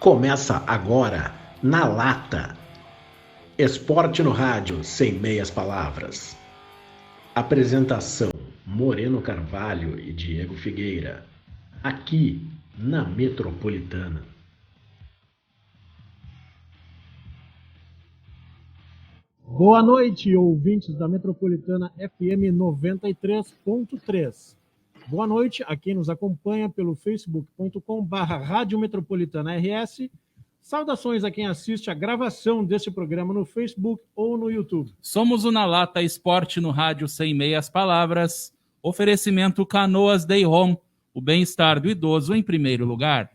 Começa agora, na lata. Esporte no rádio, sem meias palavras. Apresentação, Moreno Carvalho e Diego Figueira. Aqui, na Metropolitana. Boa noite, ouvintes da Metropolitana FM 93.3. Boa noite a quem nos acompanha pelo facebook.com/Rádio Metropolitana RS. Saudações a quem assiste a gravação deste programa no Facebook ou no YouTube. Somos o Na Lata Esporte no rádio sem meias palavras. Oferecimento Canoas Day Home, o bem-estar do idoso em primeiro lugar.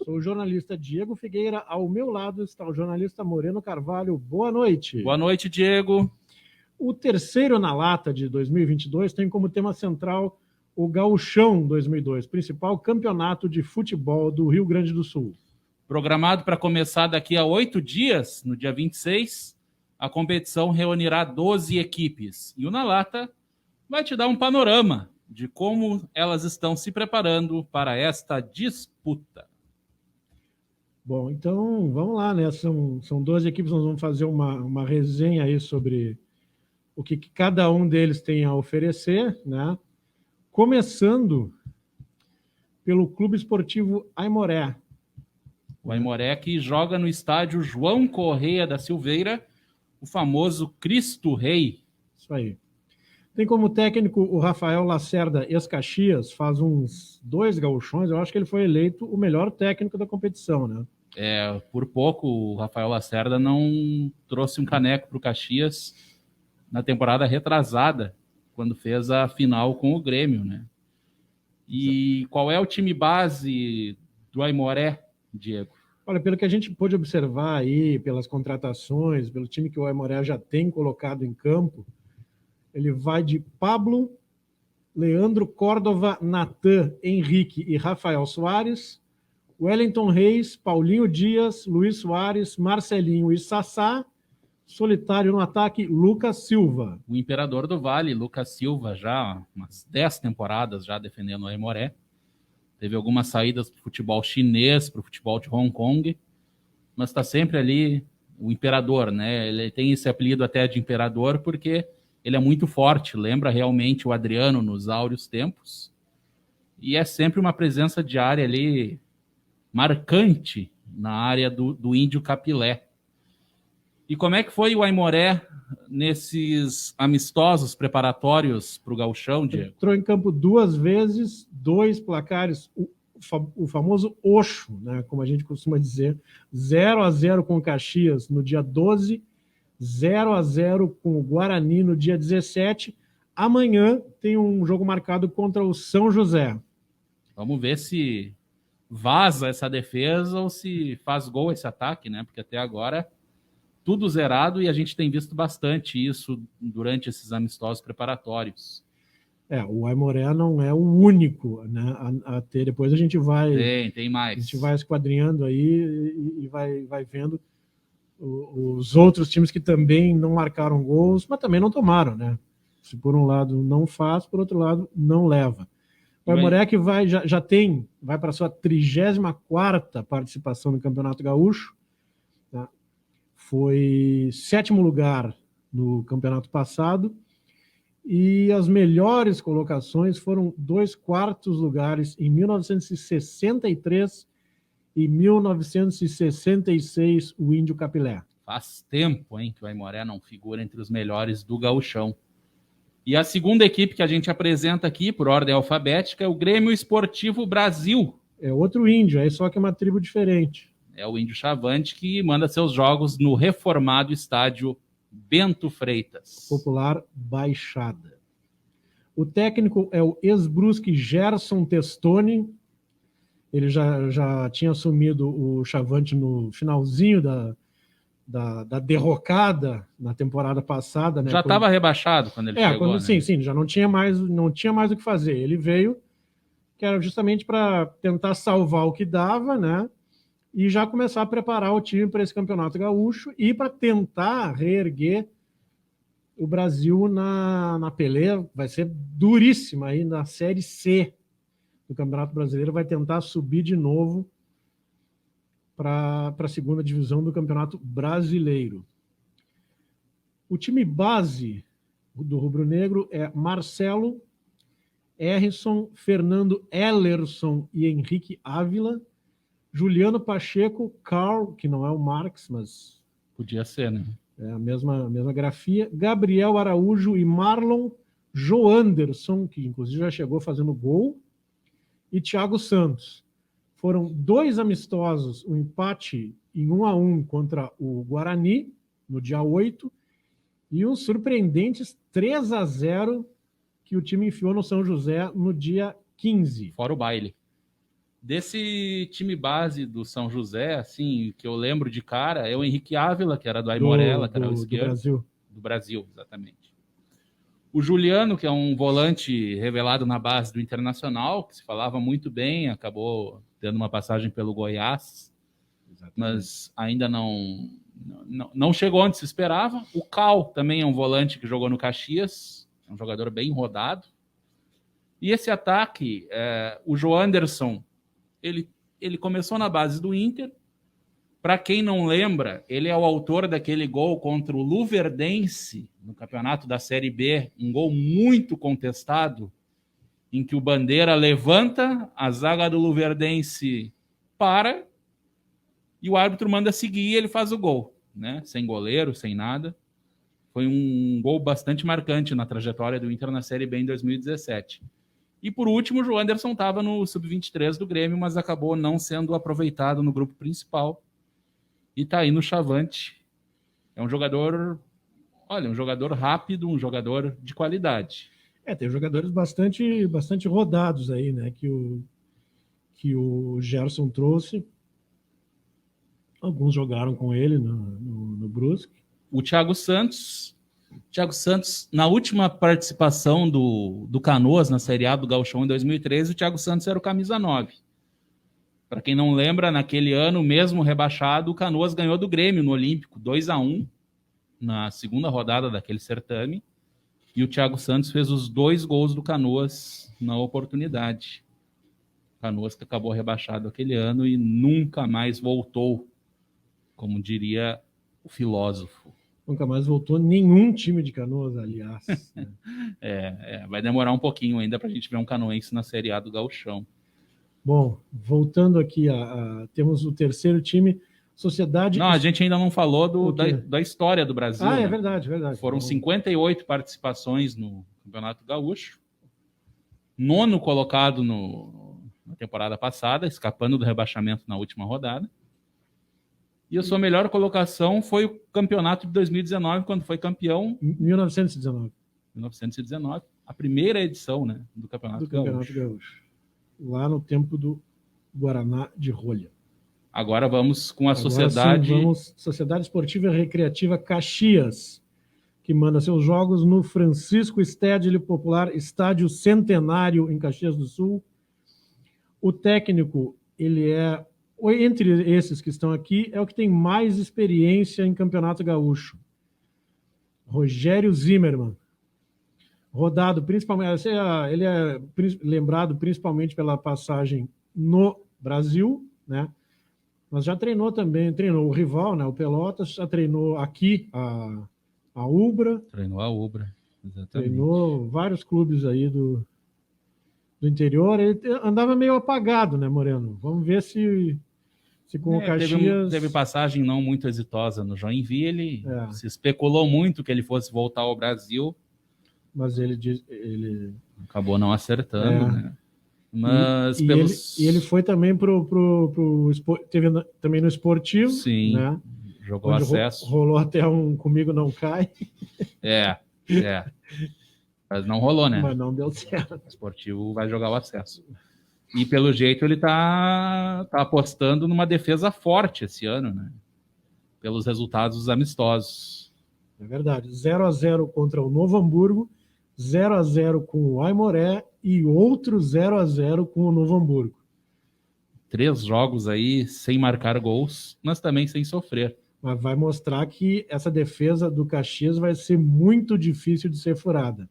Sou o jornalista Diego Figueira, ao meu lado está o jornalista Moreno Carvalho. Boa noite. Boa noite, Diego. O terceiro Na Lata de 2022 tem como tema central o Gauchão 2002, principal campeonato de futebol do Rio Grande do Sul. Programado para começar daqui a 8 dias, no dia 26, a competição reunirá 12 equipes. E o Na Lata vai te dar um panorama de como elas estão se preparando para esta disputa. Bom, então vamos lá, né? São 12 equipes, nós vamos fazer uma resenha aí sobre o que cada um deles tem a oferecer, né? Começando pelo Clube Esportivo Aimoré. O Aimoré que joga no estádio João Correia da Silveira, o famoso Cristo Rei. Isso aí. Tem como técnico o Rafael Lacerda ex-Caxias, faz uns 2 gauchões, eu acho que ele foi eleito o melhor técnico da competição, né? Por pouco o Rafael Lacerda não trouxe um caneco para o Caxias na temporada retrasada, quando fez a final com o Grêmio, né? E qual é o time base do Aimoré, Diego? Olha, pelo que a gente pôde observar aí, pelas contratações, pelo time que o Aimoré já tem colocado em campo, ele vai de Pablo, Leandro Córdova, Natan, Henrique e Rafael Soares, Wellington Reis, Paulinho Dias, Luiz Soares, Marcelinho e Sassá, solitário no ataque, Lucas Silva. O imperador do Vale, Lucas Silva, já umas 10 temporadas já defendendo o Aimoré. Teve algumas saídas para o futebol chinês, para o futebol de Hong Kong, mas está sempre ali o imperador, né? Ele tem esse apelido até de imperador porque ele é muito forte, lembra realmente o Adriano nos áureos tempos, e é sempre uma presença diária ali marcante na área do Índio Capilé. E como é que foi o Aimoré nesses amistosos preparatórios para o Gauchão, Diego? Entrou em campo 2 vezes, 2 placares, o famoso Oxo, né, como a gente costuma dizer, 0-0 com o Caxias no dia 12, 0-0 com o Guarani no dia 17. Amanhã tem um jogo marcado contra o São José. Vamos ver se vaza essa defesa ou se faz gol esse ataque, né? Porque até agora tudo zerado e a gente tem visto bastante isso durante esses amistosos preparatórios. O Aimoré não é o único, né, a ter. Depois a gente vai... Tem mais. A gente vai esquadrinhando aí e vai vendo os outros times que também não marcaram gols, mas também não tomaram, né? Se por um lado não faz, por outro lado não leva. O Aimoré que vai para a sua 34ª participação no Campeonato Gaúcho, tá? Foi 7º lugar no campeonato passado e as melhores colocações foram 2 quartos lugares em 1963 e 1966, o Índio Capilé. Faz tempo, hein, que o Aimoré não figura entre os melhores do Gauchão. E a segunda equipe que a gente apresenta aqui, por ordem alfabética, é o Grêmio Esportivo Brasil. É outro índio, aí só que é uma tribo diferente. É o Índio Chavante que manda seus jogos no reformado estádio Bento Freitas. Popular Baixada. O técnico é o ex-Brusque Gerson Testoni. Ele já tinha assumido o Chavante no finalzinho da derrocada na temporada passada, né? Já estava rebaixado quando ele chegou, né? Sim, já não tinha mais o que fazer. Ele veio, que era justamente para tentar salvar o que dava, né? E já começar a preparar o time para esse campeonato gaúcho e para tentar reerguer o Brasil na peleia. Vai ser duríssima aí na Série C do Campeonato Brasileiro, vai tentar subir de novo para a segunda divisão do Campeonato Brasileiro. O time base do Rubro Negro é Marcelo, Errisson, Fernando Ellerson e Henrique Ávila, Juliano Pacheco, Carl, que não é o Marx, mas Podia ser, né? é a mesma grafia, Gabriel Araújo e Marlon Joanderson, que inclusive já chegou fazendo gol, e Thiago Santos. Foram 2 amistosos, um empate em 1-1 contra o Guarani, no dia 8, e uns surpreendentes 3-0 que o time enfiou no São José no dia 15. Fora o baile. Desse time base do São José, assim, que eu lembro de cara, é o Henrique Ávila, que era do Aimoré, lateral esquerdo. Do Brasil. Do Brasil, exatamente. O Juliano, que é um volante revelado na base do Internacional, que se falava muito bem, acabou tendo uma passagem pelo Goiás, mas ainda não chegou onde se esperava. O Cal também é um volante que jogou no Caxias, é um jogador bem rodado. E esse ataque, o Joanderson, ele começou na base do Inter. Para quem não lembra, ele é o autor daquele gol contra o Luverdense no campeonato da Série B, um gol muito contestado, em que o Bandeira levanta, a zaga do Luverdense para, e o árbitro manda seguir e ele faz o gol, né? Sem goleiro, sem nada. Foi um gol bastante marcante na trajetória do Inter na Série B em 2017. E por último, o João Anderson estava no Sub-23 do Grêmio, mas acabou não sendo aproveitado no grupo principal. E está aí no Chavante. É um jogador, um jogador rápido, um jogador de qualidade. Tem jogadores bastante rodados aí, né? Que o Gerson trouxe. Alguns jogaram com ele no Brusque. O Thiago Santos, na última participação do Canoas na Série A do Gauchão em 2013, o Thiago Santos era o camisa 9. Para quem não lembra, naquele ano, mesmo rebaixado, o Canoas ganhou do Grêmio no Olímpico, 2-1, na segunda rodada daquele certame, e o Thiago Santos fez os 2 gols do Canoas na oportunidade. Canoas que acabou rebaixado aquele ano e nunca mais voltou, como diria o filósofo. Nunca mais voltou nenhum time de Canoas, aliás. Né? Vai demorar um pouquinho ainda para a gente ver um canoense na Série A do Gauchão. Bom, voltando aqui, temos o terceiro time, Sociedade... Não, a gente ainda não falou da história do Brasil. É né? verdade. Foram 58 participações no Campeonato Gaúcho. 9º colocado na temporada passada, escapando do rebaixamento na última rodada. E a sua melhor colocação foi o campeonato de 2019, quando foi campeão... 1919. A primeira edição, né, do Campeonato Gaúcho. Lá no tempo do Guaraná de Rolha. Agora vamos com a Sociedade... Sociedade Esportiva e Recreativa Caxias, que manda seus jogos no Francisco Stedley Popular Estádio Centenário, em Caxias do Sul. O técnico, ele é... Entre esses que estão aqui, é o que tem mais experiência em Campeonato Gaúcho. Rogério Zimmermann. Rodado principalmente... Ele é lembrado principalmente pela passagem no Brasil, né? Mas já treinou o rival, né? O Pelotas, já treinou aqui a Ubra. Treinou a Ubra, exatamente. Treinou vários clubes aí do interior. Ele andava meio apagado, né, Moreno? Vamos ver se com o Caxias... Teve passagem não muito exitosa no Joinville. Se especulou muito que ele fosse voltar ao Brasil. Mas ele acabou não acertando, né? Mas ele foi também teve também no Esportivo. Sim, né? Jogou acesso. Rolou até um Comigo Não Cai. Mas não rolou, né? Mas não deu certo. O Esportivo vai jogar o acesso. E pelo jeito ele tá apostando numa defesa forte esse ano, né? Pelos resultados dos amistosos. É verdade. 0-0 contra o Novo Hamburgo, 0-0 com o Aimoré e outro 0-0 com o Novo Hamburgo. 3 jogos aí sem marcar gols, mas também sem sofrer. Mas vai mostrar que essa defesa do Caxias vai ser muito difícil de ser furada.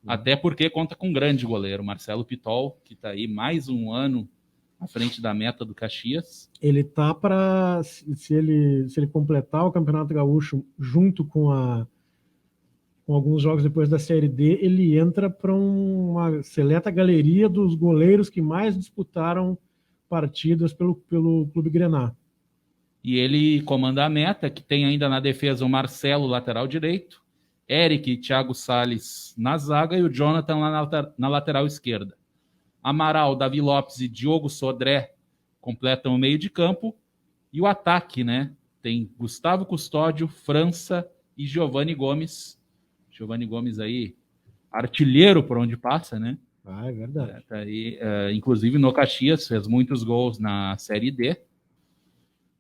Até porque conta com um grande goleiro, Marcelo Pitol, que está aí mais um ano à frente da meta do Caxias. Ele tá para, se ele completar o Campeonato Gaúcho junto com alguns jogos depois da Série D, ele entra para uma seleta galeria dos goleiros que mais disputaram partidas pelo Clube Grená. E ele comanda a meta, que tem ainda na defesa o Marcelo, lateral direito, Eric e Thiago Salles na zaga e o Jonathan lá na lateral esquerda. Amaral, Davi Lopes e Diogo Sodré completam o meio de campo. E o ataque, né? Tem Gustavo Custódio, França e Giovanni Gomes. Giovanni Gomes aí, artilheiro por onde passa, né? Ah, é verdade. Tá aí, inclusive no Caxias, fez muitos gols na Série D.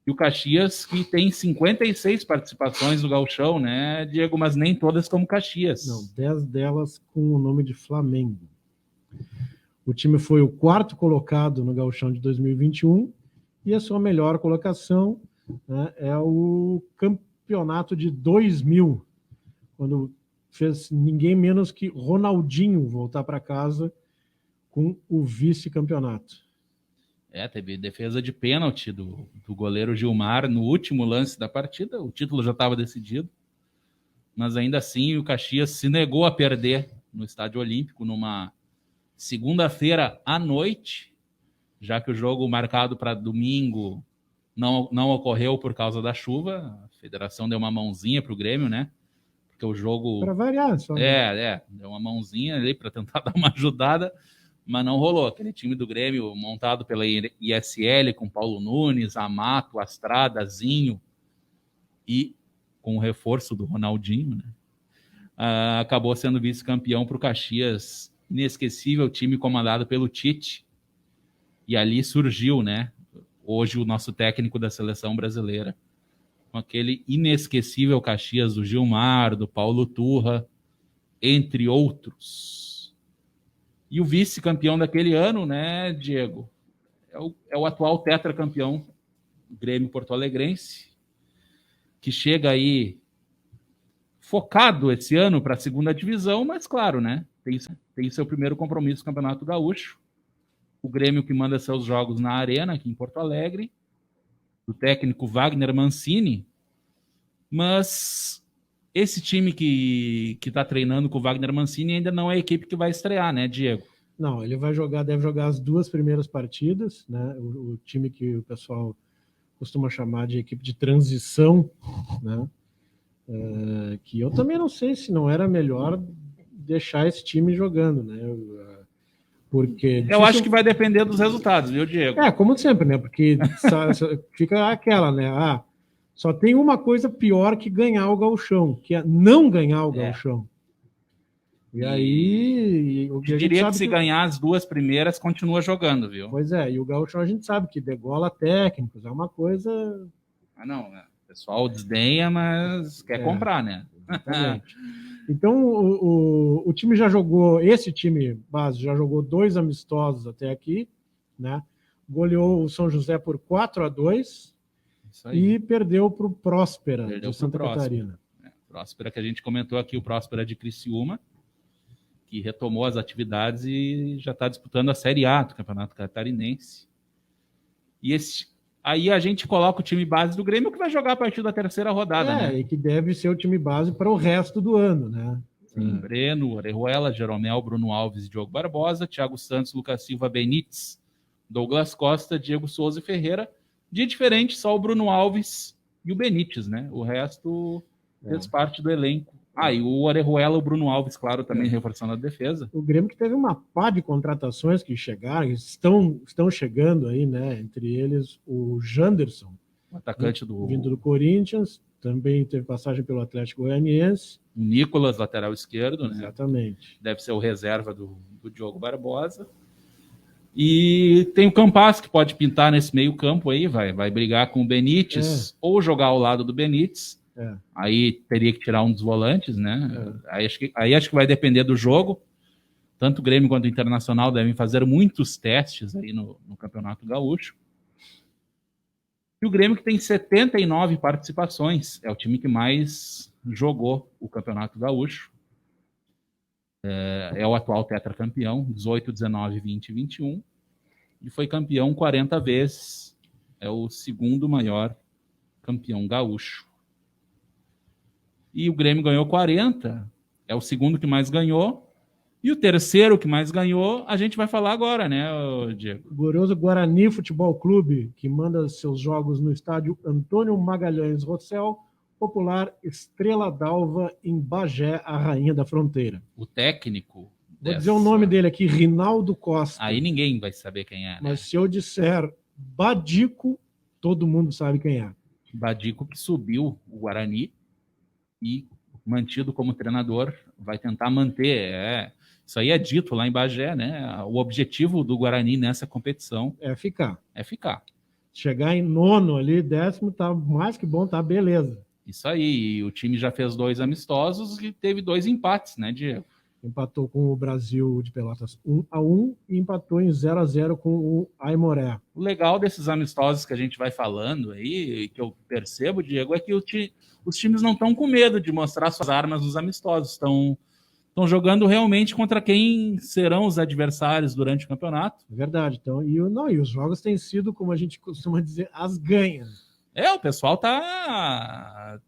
E o Caxias, que tem 56 participações no Gauchão, né, Diego? Mas nem todas como Caxias. Não, 10 delas com o nome de Flamengo. O time foi o 4º colocado no Gauchão de 2021 e a sua melhor colocação, né, é o campeonato de 2000, quando fez ninguém menos que Ronaldinho voltar para casa com o vice-campeonato. Teve defesa de pênalti do goleiro Gilmar no último lance da partida. O título já estava decidido, mas ainda assim o Caxias se negou a perder no Estádio Olímpico numa segunda-feira à noite, já que o jogo marcado para domingo não ocorreu por causa da chuva. A federação deu uma mãozinha para o Grêmio, né? Porque o jogo... Para variar, só. Deu uma mãozinha ali para tentar dar uma ajudada, mas não rolou. Aquele time do Grêmio montado pela ISL, com Paulo Nunes, Amato, Astrada, Zinho e com o reforço do Ronaldinho, né? Acabou sendo vice-campeão para o Caxias. Inesquecível time comandado pelo Tite. E ali surgiu, né? Hoje o nosso técnico da seleção brasileira. Com aquele inesquecível Caxias do Gilmar, do Paulo Turra, entre outros. E o vice-campeão daquele ano, né, Diego? É o atual tetracampeão, Grêmio Porto Alegrense, que chega aí focado esse ano para a segunda divisão, mas claro, né? Tem seu primeiro compromisso no Campeonato Gaúcho. O Grêmio que manda seus jogos na Arena, aqui em Porto Alegre, do técnico Wagner Mancini. Mas esse time que está treinando com o Wagner Mancini ainda não é a equipe que vai estrear, né, Diego? Não, ele deve jogar as 2 primeiras partidas, né? O time que o pessoal costuma chamar de equipe de transição, né? Que eu também não sei se não era melhor deixar esse time jogando, né? Porque eu acho que vai depender dos resultados, viu, Diego? Como sempre, né? Porque fica aquela, né? Só tem uma coisa pior que ganhar o Gauchão, que é não ganhar o Gauchão. E aí... Eu diria que se ganhar as 2 primeiras, continua jogando, viu? Pois é, e o Gauchão a gente sabe que degola técnicos, é uma coisa... não, né? O pessoal desdenha, mas quer comprar, né? Exatamente. Então, o time já jogou, esse time base já jogou 2 amistosos até aqui, né? Goleou o São José por 4-2 e perdeu para o Próspera de Santa Catarina. Próspera, que a gente comentou aqui, o Próspera de Criciúma, que retomou as atividades e já está disputando a Série A do Campeonato Catarinense. E aí a gente coloca o time base do Grêmio, que vai jogar a partir da 3ª rodada, né? E que deve ser o time base para o resto do ano, né? Sim, Breno, Orejuela, Jeromel, Bruno Alves e Diogo Barbosa, Thiago Santos, Lucas Silva, Benítez, Douglas Costa, Diego Souza e Ferreira. De diferente, só o Bruno Alves e o Benítez, né? O resto fez parte do elenco. E o Orejuela, o Bruno Alves, claro, também reforçando a defesa. O Grêmio que teve uma pá de contratações que chegaram, estão chegando aí, né? Entre eles o Janderson, o atacante vindo do Corinthians, também teve passagem pelo Atlético Goianiense. O Nicolas, lateral esquerdo, né? Exatamente. Deve ser o reserva do Diogo Barbosa. E tem o Campas, que pode pintar nesse meio campo aí, vai brigar com o Benítez, ou jogar ao lado do Benítez. Aí teria que tirar um dos volantes, né? Aí acho que vai depender do jogo. Tanto o Grêmio quanto o Internacional devem fazer muitos testes aí no Campeonato Gaúcho. E o Grêmio, que tem 79 participações, é o time que mais jogou o Campeonato Gaúcho. É o atual tetracampeão, 18, 19, 20 e 21. e foi campeão 40 vezes. É o segundo maior campeão gaúcho. E o Grêmio ganhou 40, é o segundo que mais ganhou. E o terceiro que mais ganhou, a gente vai falar agora, né, Diego? O glorioso Guarani Futebol Clube, que manda seus jogos no estádio Antônio Magalhães Rossel, popular Estrela d'Alva, em Bagé, a rainha da fronteira. O técnico... Vou dizer o nome dele aqui, Rinaldo Costa. Aí ninguém vai saber quem é, né? Mas se eu disser Badico, todo mundo sabe quem é. Badico, que subiu o Guarani e, mantido como treinador, vai tentar manter. Isso aí é dito lá em Bagé, né? O objetivo do Guarani nessa competição é ficar. Chegar em nono ali, 10º, tá mais que bom, tá beleza. Isso aí. E o time já fez 2 amistosos e teve 2 empates, né, Diego? Empatou com o Brasil de Pelotas 1-1 e empatou em 0-0 com o Aimoré. O legal desses amistosos que a gente vai falando aí, que eu percebo, Diego, é que os times não estão com medo de mostrar suas armas nos amistosos. Estão jogando realmente contra quem serão os adversários durante o campeonato. Verdade. Então, e os jogos têm sido, como a gente costuma dizer, as ganhas. O pessoal tá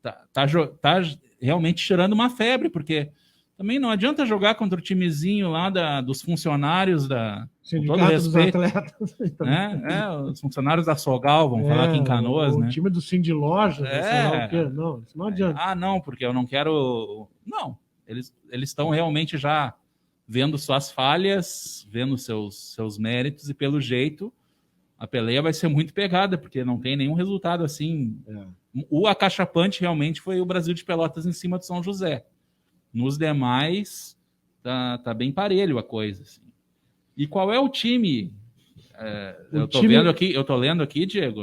realmente tirando uma febre, porque também não adianta jogar contra o timezinho lá dos funcionários da... Sindicato dos atletas. Né? Os funcionários da Sogal, vamos falar aqui em Canoas, né? O time do Sim de Loja, sei lá o quê. Não, isso não adianta. Não, porque eu não quero... Não, eles estão realmente já vendo suas falhas, vendo seus méritos, e pelo jeito a peleia vai ser muito pegada, porque não tem nenhum resultado assim. O acachapante realmente foi o Brasil de Pelotas em cima do São José. Nos demais, tá bem parelho a coisa. Assim. E qual é o time? Eu tô lendo aqui, Diego,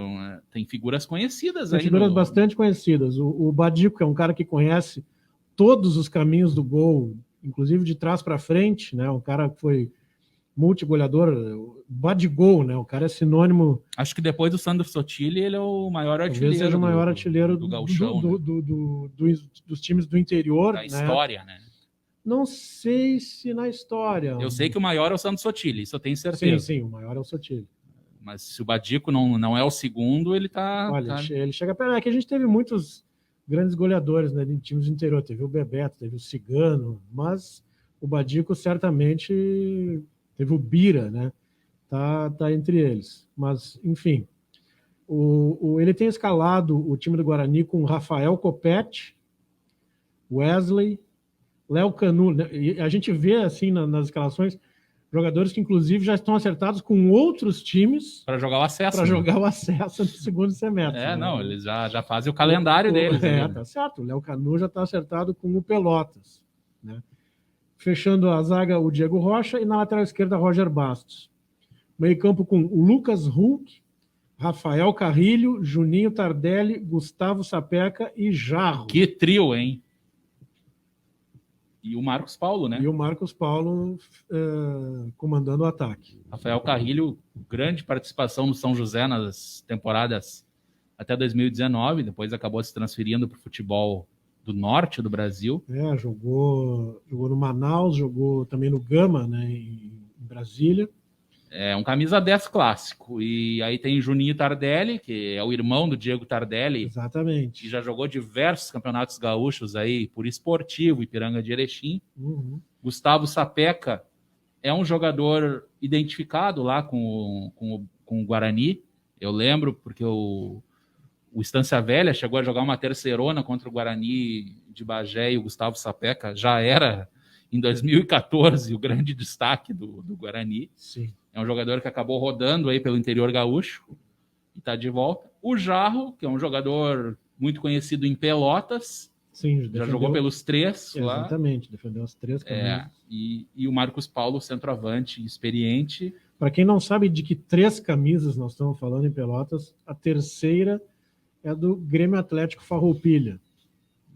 tem figuras conhecidas aí. Tem figuras bastante conhecidas. O Badico é um cara que conhece todos os caminhos do gol, inclusive de trás para frente, né? Um cara que foi multigoleador, Badigol, né? O cara é sinônimo. Acho que depois do Sandro Sotile, ele é o maior artilheiro. Talvez seja o maior artilheiro do gauchão, dos times do interior. Da história, né? Não sei se na história. Eu sei que o maior é o Sandro Sotile, isso eu tenho certeza. Sim, o maior é o Sotile. Mas se o Badico não é o segundo, ele tá... Olha, ele chega perto. É que a gente teve muitos grandes goleadores, né, de times do interior. Teve o Bebeto, teve o Cigano, mas o Badico certamente... Teve o Bira, né? Tá entre eles. Mas, enfim, ele tem escalado o time do Guarani com Rafael Copete, Wesley, Léo Canu. E a gente vê, assim, nas escalações, jogadores que, inclusive, já estão acertados com outros times para jogar o acesso. Para jogar o acesso no segundo semestre. Eles já fazem o calendário deles. Tá certo. O Léo Canu já está acertado com o Pelotas, né? Fechando a zaga, o Diego Rocha, e na lateral esquerda, Roger Bastos. Meio campo com Lucas Hulk, Rafael Carrilho, Juninho Tardelli, Gustavo Sapeca e Jarro. Que trio, hein? E o Marcos Paulo, né? E o Marcos Paulo comandando o ataque. Rafael Carrilho, grande participação no São José nas temporadas até 2019, depois acabou se transferindo para o futebol do norte do Brasil. Jogou no Manaus, jogou também no Gama, né, em Brasília. É um camisa 10 clássico. E aí tem Juninho Tardelli, que é o irmão do Diego Tardelli. Exatamente. Que já jogou diversos campeonatos gaúchos aí, por Esportivo, Ipiranga de Erechim. Uhum. Gustavo Sapeca é um jogador identificado lá com o Guarani. Eu lembro porque o Estância Velha chegou a jogar uma terceirona contra o Guarani de Bagé, e o Gustavo Sapeca já era, em 2014, o grande destaque do Guarani. Sim. É um jogador que acabou rodando aí pelo interior gaúcho e está de volta. O Jarro, que é um jogador muito conhecido em Pelotas. Sim, já jogou pelos 3 lá. Exatamente, defendeu os 3 caminhos. E o Marcos Paulo, centroavante, experiente. Para quem não sabe de que 3 camisas nós estamos falando em Pelotas, a terceira é do Grêmio Atlético Farroupilha.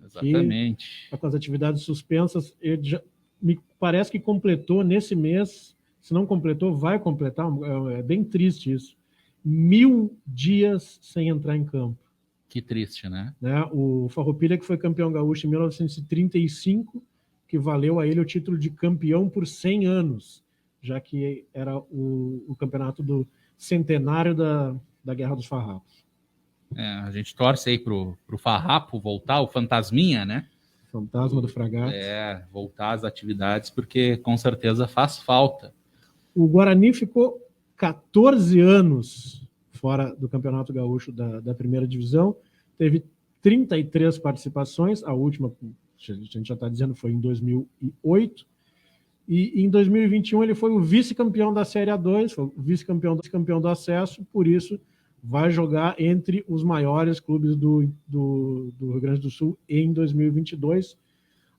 Exatamente. Que, com as atividades suspensas, ele me parece que completou nesse mês. Se não completou, vai completar. É bem triste isso. 1000 dias sem entrar em campo. Que triste, né? O Farroupilha, que foi campeão gaúcho em 1935, que valeu a ele o título de campeão por 100 anos, já que era o campeonato centenário da Guerra dos Farrapos. A gente torce aí pro Farrapo voltar, o Fantasminha, né? Fantasma do Fragata. Voltar às atividades, porque com certeza faz falta. O Guarani ficou 14 anos fora do Campeonato Gaúcho da primeira divisão, teve 33 participações, a última, a gente já está dizendo, foi em 2008, e em 2021 ele foi o vice-campeão da Série A2, foi o vice-campeão do acesso, por isso vai jogar entre os maiores clubes do Rio Grande do Sul em 2022.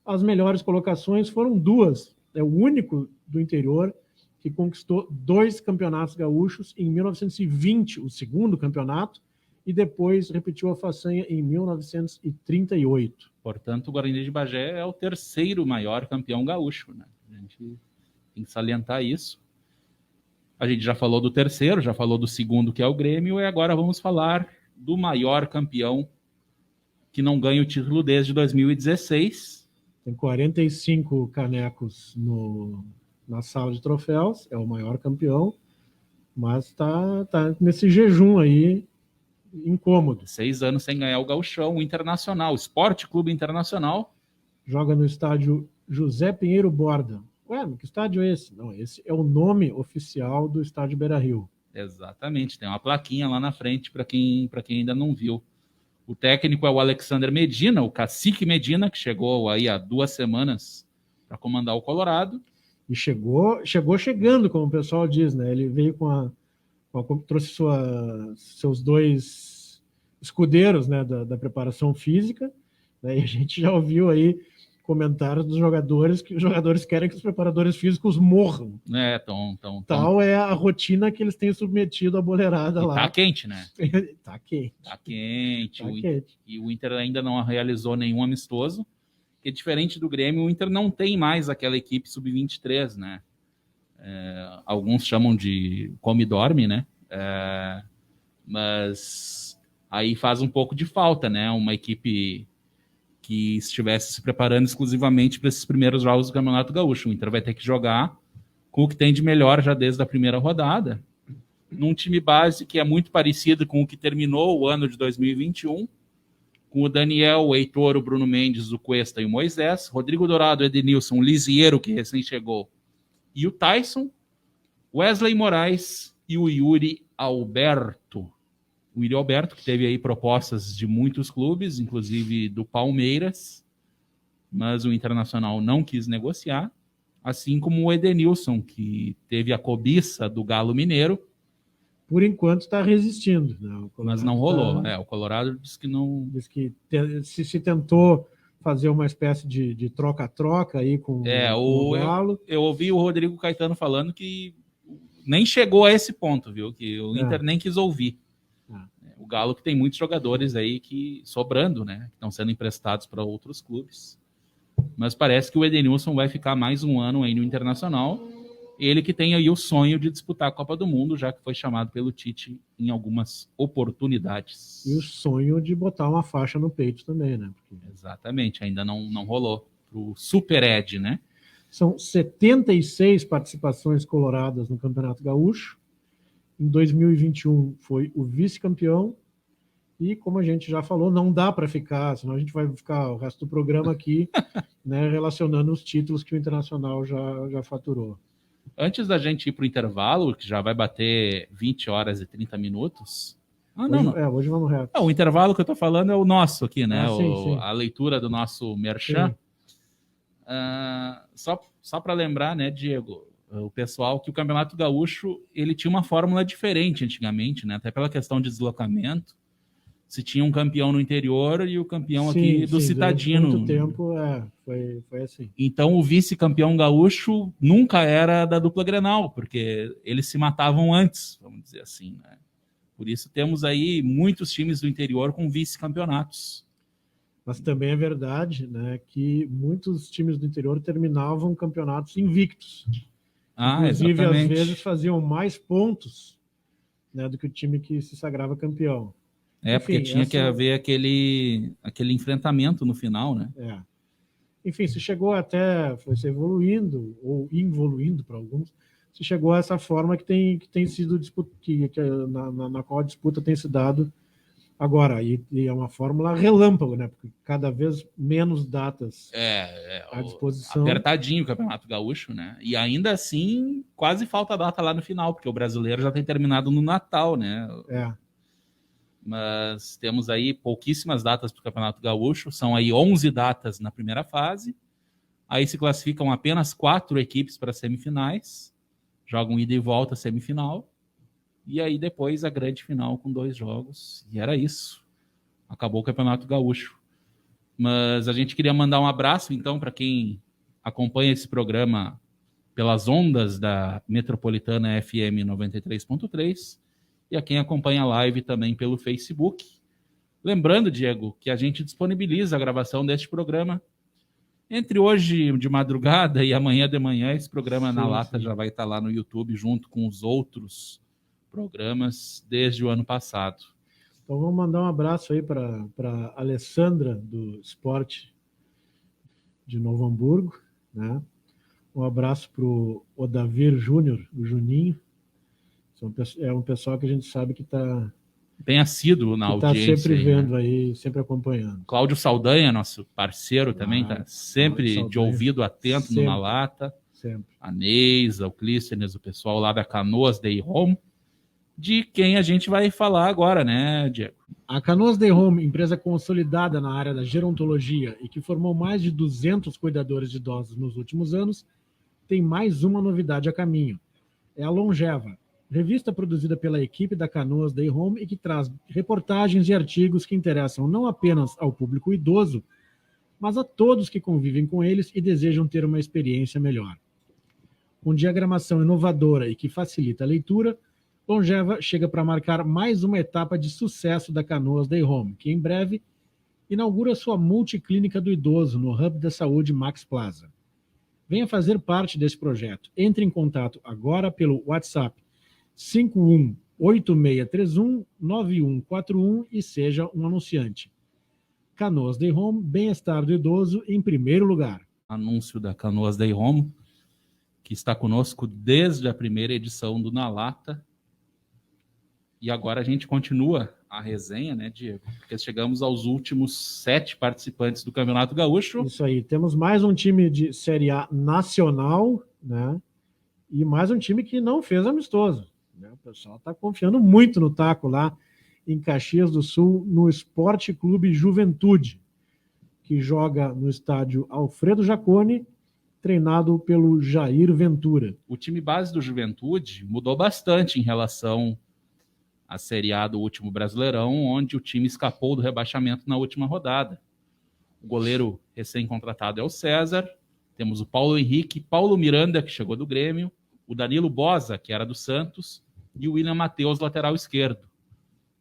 As melhores colocações foram duas, é o único do interior que conquistou 2 campeonatos gaúchos em 1920, o segundo campeonato, e depois repetiu a façanha em 1938. Portanto, o Guarani de Bagé é o terceiro maior campeão gaúcho, né? A gente tem que salientar isso. A gente já falou do terceiro, já falou do segundo, que é o Grêmio, e agora vamos falar do maior campeão que não ganha o título desde 2016. Tem 45 canecos na sala de troféus, é o maior campeão, mas tá nesse jejum aí incômodo. 6 anos sem ganhar o Gauchão, o Internacional, o Esporte Clube Internacional. Joga no estádio José Pinheiro Borda. Ué, que estádio é esse? Não, esse é o nome oficial do estádio Beira-Rio. Exatamente, tem uma plaquinha lá na frente para quem ainda não viu. O técnico é o Alexander Medina, o Cacique Medina, que chegou aí há 2 semanas para comandar o Colorado. E chegou chegando, como o pessoal diz, né? Ele veio trouxe seus 2 escudeiros, né, da preparação física, né? E a gente já ouviu aí comentários dos jogadores que os jogadores querem que os preparadores físicos morram. Tal é a rotina que eles têm submetido à boleirada lá. Tá quente, né? Tá quente. E o Inter ainda não realizou nenhum amistoso, que diferente do Grêmio, o Inter não tem mais aquela equipe sub-23, né? Alguns chamam de come-dorme, né? Mas aí faz um pouco de falta, né? Uma equipe que estivesse se preparando exclusivamente para esses primeiros jogos do Campeonato Gaúcho. O Inter vai ter que jogar com o que tem de melhor já desde a primeira rodada, num time base que é muito parecido com o que terminou o ano de 2021, com o Daniel, o Heitor, o Bruno Mendes, o Cuesta e o Moisés, Rodrigo Dourado, o Edenilson, o Lisiero, que recém chegou, e o Tyson, Wesley Moraes e o Yuri Alberto. O Yuri Alberto, que teve aí propostas de muitos clubes, inclusive do Palmeiras, mas o Internacional não quis negociar, assim como o Edenilson, que teve a cobiça do Galo Mineiro. Por enquanto está resistindo, né? Mas não rolou. O Colorado disse que não... Diz que se tentou fazer uma espécie de troca-troca aí com o Galo. Eu ouvi o Rodrigo Caetano falando que nem chegou a esse ponto, viu? Que o Inter nem quis ouvir. O Galo que tem muitos jogadores aí que sobrando, né? Que estão sendo emprestados para outros clubes. Mas parece que o Edenilson vai ficar mais um ano aí no Internacional. Ele que tem aí o sonho de disputar a Copa do Mundo, já que foi chamado pelo Tite em algumas oportunidades. E o sonho de botar uma faixa no peito também, né? Exatamente, ainda não rolou. Pro Super Ed, né? São 76 participações coloradas no Campeonato Gaúcho. Em 2021 foi o vice-campeão. E, como a gente já falou, não dá para ficar, senão a gente vai ficar o resto do programa aqui né, relacionando os títulos que o Internacional já faturou. Antes da gente ir para o intervalo, que já vai bater 20 horas e 30 minutos... Hoje vamos reto. O intervalo que eu estou falando é o nosso aqui, né? Sim. A leitura do nosso merchan. Só para lembrar, né, Diego, o pessoal, que o Campeonato Gaúcho ele tinha uma fórmula diferente antigamente, né? Até pela questão de deslocamento. Se tinha um campeão no interior e o campeão aqui do Citadino. Muito tempo, foi assim. Então o vice-campeão gaúcho nunca era da dupla Grenal, porque eles se matavam antes, vamos dizer assim, né? Por isso temos aí muitos times do interior com vice-campeonatos. Mas também é verdade, né, que muitos times do interior terminavam campeonatos invictos. Inclusive, exatamente. Às vezes faziam mais pontos, né, do que o time que se sagrava campeão. Enfim, porque tinha que haver aquele enfrentamento no final, né? Enfim, se chegou foi se evoluindo, ou involuindo para alguns, se chegou a essa forma que tem sido na qual a disputa tem se dado agora. E é uma fórmula relâmpago, né? Porque cada vez menos datas à disposição. Apertadinho o Campeonato Gaúcho, né? E ainda assim, quase falta data lá no final, porque o brasileiro já tem terminado no Natal, né? Mas temos aí pouquíssimas datas para o Campeonato Gaúcho, são aí 11 datas na primeira fase, aí se classificam apenas 4 equipes para semifinais, jogam ida e volta semifinal, e aí depois a grande final com 2 jogos, e era isso. Acabou o Campeonato Gaúcho. Mas a gente queria mandar um abraço, então, para quem acompanha esse programa pelas ondas da Metropolitana FM 93.3 e a quem acompanha a live também pelo Facebook. Lembrando, Diego, que a gente disponibiliza a gravação deste programa entre hoje de madrugada e amanhã de manhã. Esse programa Na Lata já vai estar lá no YouTube junto com os outros programas desde o ano passado. Então vamos mandar um abraço aí para a Alessandra do Esporte de Novo Hamburgo, né? Um abraço para o Odavir Júnior, o Juninho. É um pessoal que a gente sabe que está bem assíduo na audiência. Está sempre vendo aí, sempre acompanhando. Cláudio Saldanha, nosso parceiro também, está sempre de ouvido atento sempre, no Na Lata. Sempre. A Neisa, o Clístenes, o pessoal lá da Canoas Day Home, de quem a gente vai falar agora, né, Diego? A Canoas Day Home, empresa consolidada na área da gerontologia e que formou mais de 200 cuidadores de idosos nos últimos anos, tem mais uma novidade a caminho. É a Longeva, revista produzida pela equipe da Canoas Day Home e que traz reportagens e artigos que interessam não apenas ao público idoso, mas a todos que convivem com eles e desejam ter uma experiência melhor. Com diagramação inovadora e que facilita a leitura, Longeva chega para marcar mais uma etapa de sucesso da Canoas Day Home, que em breve inaugura sua multiclínica do idoso no Hub da Saúde Max Plaza. Venha fazer parte desse projeto. Entre em contato agora pelo WhatsApp 5186319141 e seja um anunciante. Canoas Day Home, bem-estar do idoso em primeiro lugar. Anúncio da Canoas Day Home, que está conosco desde a primeira edição do Na Lata. E agora a gente continua a resenha, né, Diego? Porque chegamos aos últimos 7 participantes do Campeonato Gaúcho. Isso aí, temos mais um time de Série A nacional, né? E mais um time que não fez amistoso. O pessoal está confiando muito no taco lá em Caxias do Sul, no Esporte Clube Juventude, que joga no estádio Alfredo Jaconi, treinado pelo Jair Ventura. O time base do Juventude mudou bastante em relação à Série A do último Brasileirão, onde o time escapou do rebaixamento na última rodada. O goleiro recém-contratado é o César, temos o Paulo Henrique, Paulo Miranda, que chegou do Grêmio, o Danilo Boza, que era do Santos, e o William Matheus, lateral esquerdo.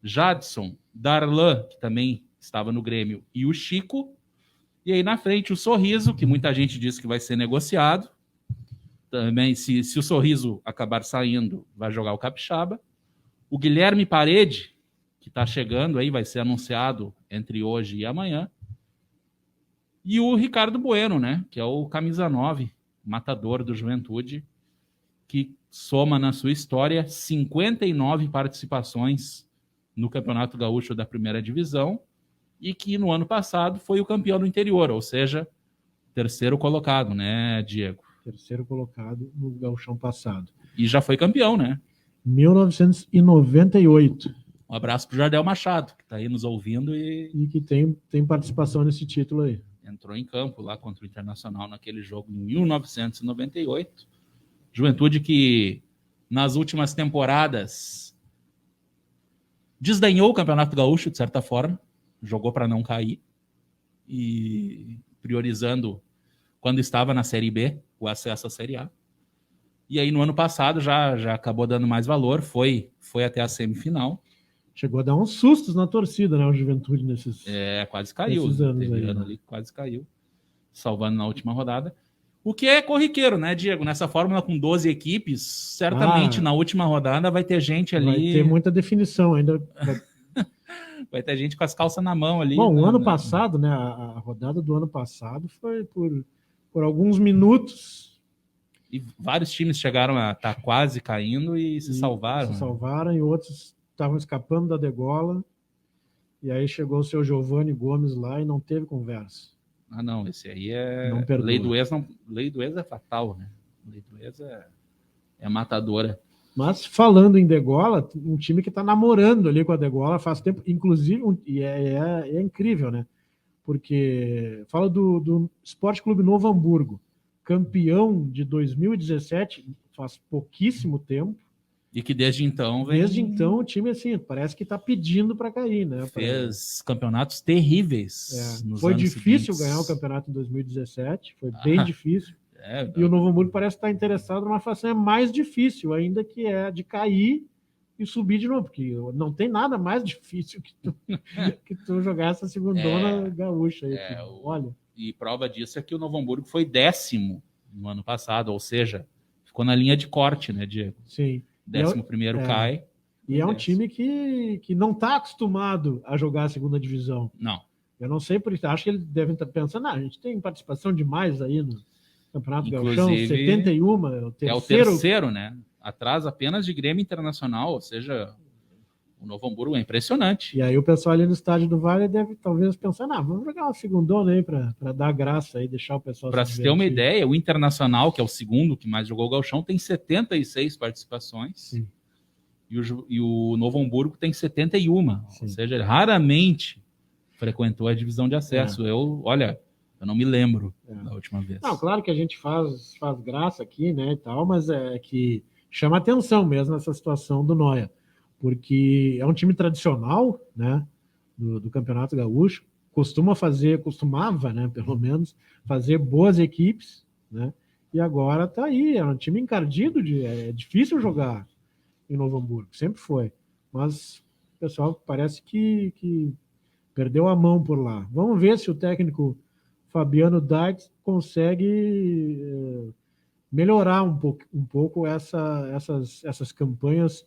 Jadson, Darlan, que também estava no Grêmio, e o Chico. E aí na frente o Sorriso, que muita gente diz que vai ser negociado. Também, se o Sorriso acabar saindo, vai jogar o Capixaba. O Guilherme Parede, que está chegando aí, vai ser anunciado entre hoje e amanhã. E o Ricardo Bueno, né, que é o camisa 9, matador do Juventude, que soma na sua história 59 participações no Campeonato Gaúcho da Primeira Divisão e que no ano passado foi o campeão do interior, ou seja, terceiro colocado, né, Diego? Terceiro colocado no gauchão passado. E já foi campeão, né? 1998. Um abraço pro Jardel Machado, que está aí nos ouvindo e que tem participação nesse título aí. Entrou em campo lá contra o Internacional naquele jogo em 1998. Juventude que nas últimas temporadas desdenhou o Campeonato Gaúcho, de certa forma, jogou para não cair e priorizando, quando estava na Série B, o acesso à Série A. E aí no ano passado já acabou dando mais valor, foi até a semifinal. Chegou a dar uns sustos na torcida, né, o Juventude nesses quase caiu. Nesses anos aí, ano ali, quase caiu, salvando na última rodada. O que é corriqueiro, né, Diego? Nessa fórmula com 12 equipes, certamente na última rodada vai ter gente ali... Vai ter muita definição ainda. Vai ter gente com as calças na mão ali. Bom, o ano passado, né, a rodada do ano passado foi por alguns minutos E vários times chegaram a estar quase caindo e se salvaram. Se salvaram, e outros estavam escapando da degola. E aí chegou o seu Giovanni Gomes lá e não teve conversa. Ah, não, esse aí é... Não perdoa. Lei do ex é fatal, né? Lei do ex é matadora. Mas falando em degola, um time que está namorando ali com a degola faz tempo, inclusive, e é incrível, né? Porque fala do Esporte Clube Novo Hamburgo, campeão de 2017, faz pouquíssimo tempo. E que desde então o time assim parece que está pedindo para cair, né? Fez campeonatos terríveis. Foi difícil ganhar o campeonato em 2017, foi bem difícil. E o Novo Hamburgo parece estar interessado numa façanha mais difícil, ainda que é de cair e subir de novo, porque não tem nada mais difícil que tu jogar essa segundona gaúcha aí. Olha. E prova disso é que o Novo Hamburgo foi 10º no ano passado, ou seja, ficou na linha de corte, né, Diego? Sim. 11º cai. E é um time que não está acostumado a jogar a segunda divisão. Não. Eu não sei, porque acho que eles devem estar pensando, a gente tem participação demais aí no Campeonato Gaúchão, 71, é o terceiro, né? Atrás apenas de Grêmio Internacional, ou seja, o Novo Hamburgo é impressionante. E aí o pessoal ali no estádio do Vale deve talvez pensar, vamos jogar uma segundona aí para dar graça aí, deixar o pessoal Para se ter uma ideia, o Internacional, que é o segundo que mais jogou o Gauchão, tem 76 participações. Sim. E o Novo Hamburgo tem 71. Sim. Ou seja, ele raramente frequentou a divisão de acesso. Eu não me lembro da última vez. Não, claro que a gente faz graça aqui, né, e tal, mas é que chama atenção mesmo essa situação do Noia, porque é um time tradicional, né, do Campeonato Gaúcho, costumava, né, pelo menos, fazer boas equipes, né, e agora tá aí, é um time encardido, é difícil jogar em Novo Hamburgo, sempre foi, mas o pessoal parece que perdeu a mão por lá. Vamos ver se o técnico Fabiano Dykes consegue melhorar um pouco essas campanhas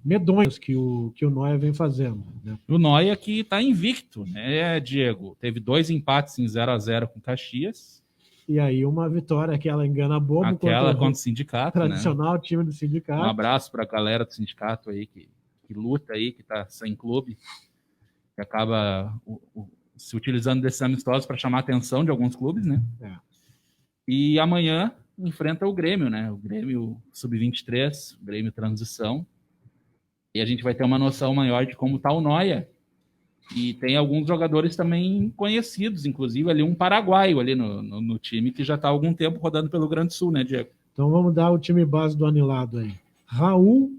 medonhas que o Noia vem fazendo. Né? O Noia que está invicto, né, Diego? Teve 2 empates em 0-0 com Caxias. E aí uma vitória, aquela engana bobo. Aquela contra o Sindicato, tradicional, né? Time do Sindicato. Um abraço para a galera do Sindicato aí que luta aí, que está sem clube, que acaba se utilizando desses amistosos para chamar a atenção de alguns clubes, né? E amanhã enfrenta o Grêmio, né? O Grêmio Sub-23, o Grêmio Transição. E a gente vai ter uma noção maior de como está o Noia. E tem alguns jogadores também conhecidos, inclusive ali um paraguaio ali no time que já está há algum tempo rodando pelo Grande Sul, né, Diego? Então vamos dar o time base do anilado aí. Raul,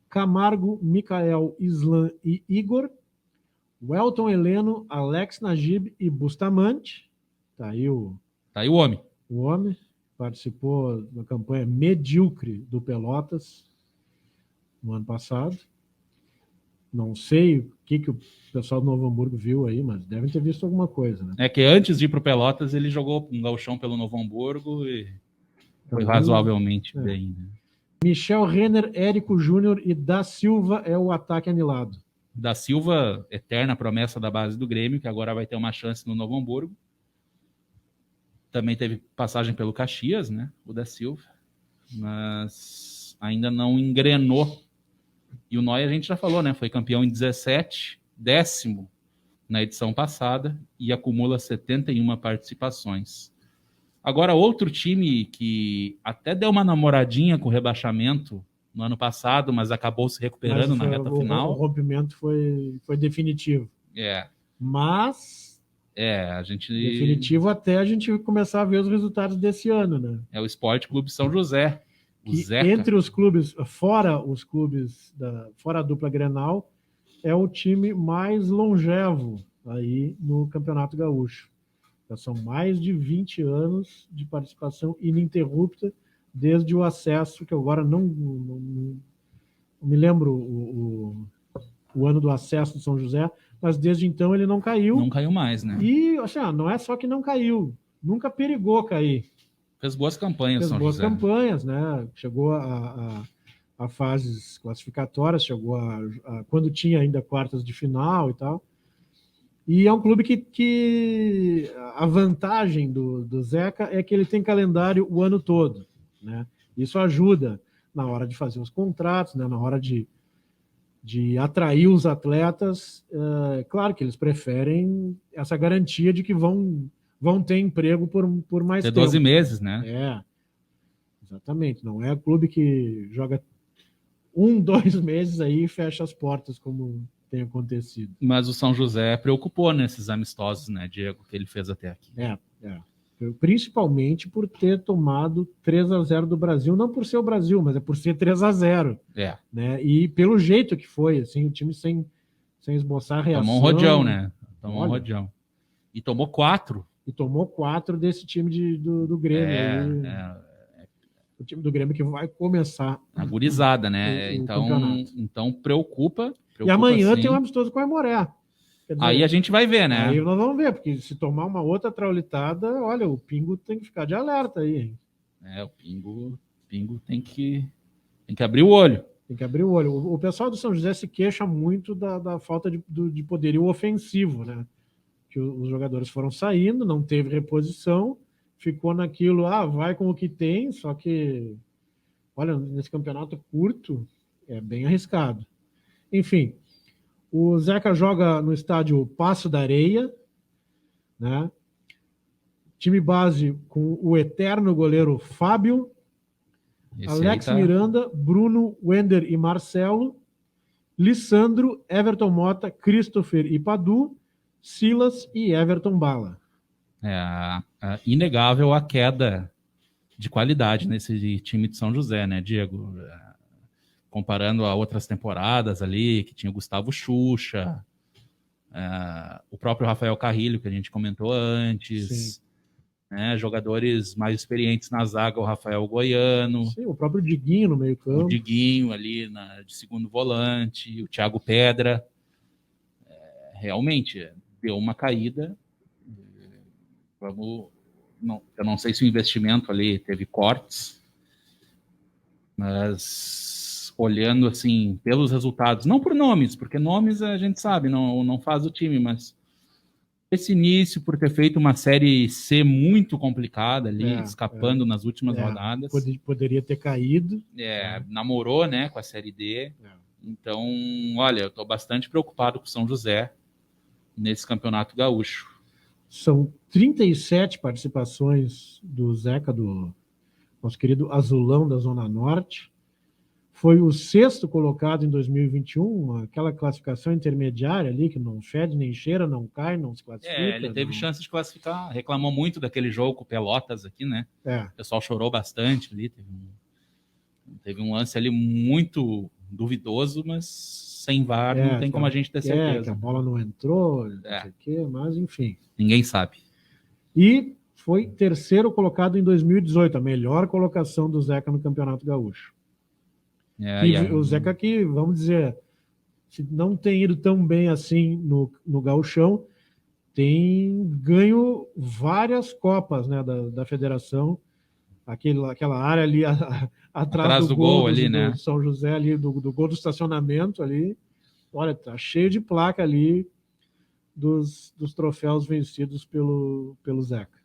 Camargo, Micael, Islan e Igor, Welton Heleno, Alex Najib e Bustamante. Tá aí o homem. O homem participou da campanha medíocre do Pelotas no ano passado. Não sei o que o pessoal do Novo Hamburgo viu aí, mas devem ter visto alguma coisa, né? É que antes de ir para o Pelotas, ele jogou um gauchão pelo Novo Hamburgo e foi razoavelmente bem. Né? Michel Renner, Érico Júnior e Da Silva é o ataque anilado. Da Silva, eterna promessa da base do Grêmio, que agora vai ter uma chance no Novo Hamburgo. Também teve passagem pelo Caxias, né? O Da Silva. Mas ainda não engrenou. E o Noia, a gente já falou, né? Foi campeão em 17, 10º na edição passada e acumula 71 participações. Agora, outro time que até deu uma namoradinha com o rebaixamento no ano passado, mas acabou se recuperando na reta final. O rompimento foi definitivo. Mas... a gente... Definitivo até a gente começar a ver os resultados desse ano, né? É o Esporte Clube São José. Entre os clubes, fora a dupla Grenal, é o time mais longevo aí no Campeonato Gaúcho. Já são mais de 20 anos de participação ininterrupta desde o acesso, que agora não me lembro o ano do acesso do São José, mas desde então ele não caiu. Não caiu mais, né? E assim, não é só que não caiu, nunca perigou cair. Fez boas campanhas, Fez São boas José. campanhas, né? Chegou a fases classificatórias, chegou quando tinha ainda quartas de final e tal. E é um clube que a vantagem do Zeca é que ele tem calendário o ano todo. né? Isso ajuda na hora de fazer os contratos, né? Na hora de atrair os atletas. Claro que eles preferem essa garantia de que vão ter emprego por mais tempo. 12 meses, né? Exatamente. Não é clube que joga 1-2 meses aí e fecha as portas, como tem acontecido. Mas o São José preocupou nesses amistosos, né, Diego, que ele fez até aqui. Principalmente por ter tomado 3-0 do Brasil, não por ser o Brasil, mas é por ser 3-0. Né? E pelo jeito que foi, assim, o time sem esboçar a reação. Tomou um rodeão, né? Um rodeão. E tomou 4. E tomou 4 desse time do Grêmio. O time do Grêmio que vai começar a gurizada, né? Então preocupa. E amanhã tem um amistoso com a Aimoré. Dizer, aí a gente vai ver, né? Aí nós vamos ver, porque se tomar uma outra traulitada, olha, o Pingo tem que ficar de alerta aí, hein? O Pingo tem que abrir o olho. Tem que abrir o olho. O pessoal do São José se queixa muito da falta de poderio ofensivo, né? Que os jogadores foram saindo, não teve reposição, ficou naquilo, vai com o que tem, só que, olha, nesse campeonato curto, é bem arriscado. Enfim, o Zeca joga no estádio Passo da Areia, né? Time base com o eterno goleiro Fábio, Alex Miranda, Bruno, Wender e Marcelo, Lissandro, Everton Mota, Christopher e Padu, Silas e Everton Bala. Inegável a queda de qualidade nesse time de São José, né, Diego? Comparando a outras temporadas ali, que tinha o Gustavo Xuxa, o próprio Rafael Carrilho, que a gente comentou antes, né, jogadores mais experientes na zaga, o Rafael Goiano. Sim, o próprio Diguinho no meio campo. O Diguinho ali de segundo volante, o Thiago Pedra. Realmente, deu uma caída. Eu não sei se o investimento ali teve cortes, mas olhando assim pelos resultados, não por nomes, porque nomes a gente sabe, não faz o time, mas esse início por ter feito uma série C muito complicada ali, escapando nas últimas rodadas. Poderia ter caído. Namorou, né, com a série D. Então, olha, eu estou bastante preocupado com o São José nesse campeonato gaúcho. São 37 participações do Zeca, do nosso querido Azulão da Zona Norte. Foi o 6º colocado em 2021, aquela classificação intermediária ali, que não fede nem cheira, não cai, não se classifica. Ele teve chance de classificar, reclamou muito daquele jogo com o Pelotas aqui, né? O pessoal chorou bastante ali, teve um lance ali muito duvidoso, mas sem VAR não tem como a gente ter certeza. Que a bola não entrou, não sei o quê, mas enfim. Ninguém sabe. E foi 3º colocado em 2018, a melhor colocação do Zeca no Campeonato Gaúcho. O Zeca que, vamos dizer, se não tem ido tão bem assim no Gauchão, tem ganho várias copas, né, da federação. Aquela área ali atrás do gol ali, né? Do São José, ali, do gol do estacionamento ali. Olha, tá cheio de placa ali dos troféus vencidos pelo Zeca.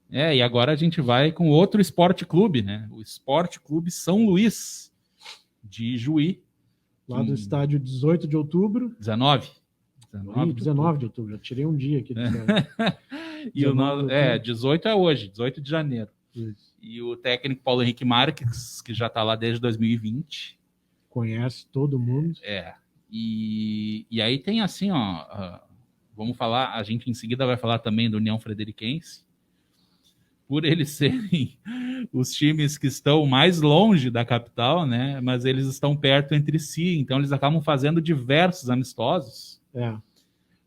E agora a gente vai com outro esporte clube, né? O Esporte Clube São Luís, de Juí. Lá do estádio 18 de outubro. 19 de outubro, já tirei um dia aqui. E 18 é hoje, 18 de janeiro. Isso. E o técnico Paulo Henrique Marques, que já está lá desde 2020. Conhece todo mundo. E aí tem assim, vamos falar, a gente em seguida vai falar também do União Frederiquense, por eles serem os times que estão mais longe da capital, né? Mas eles estão perto entre si, então eles acabam fazendo diversos amistosos.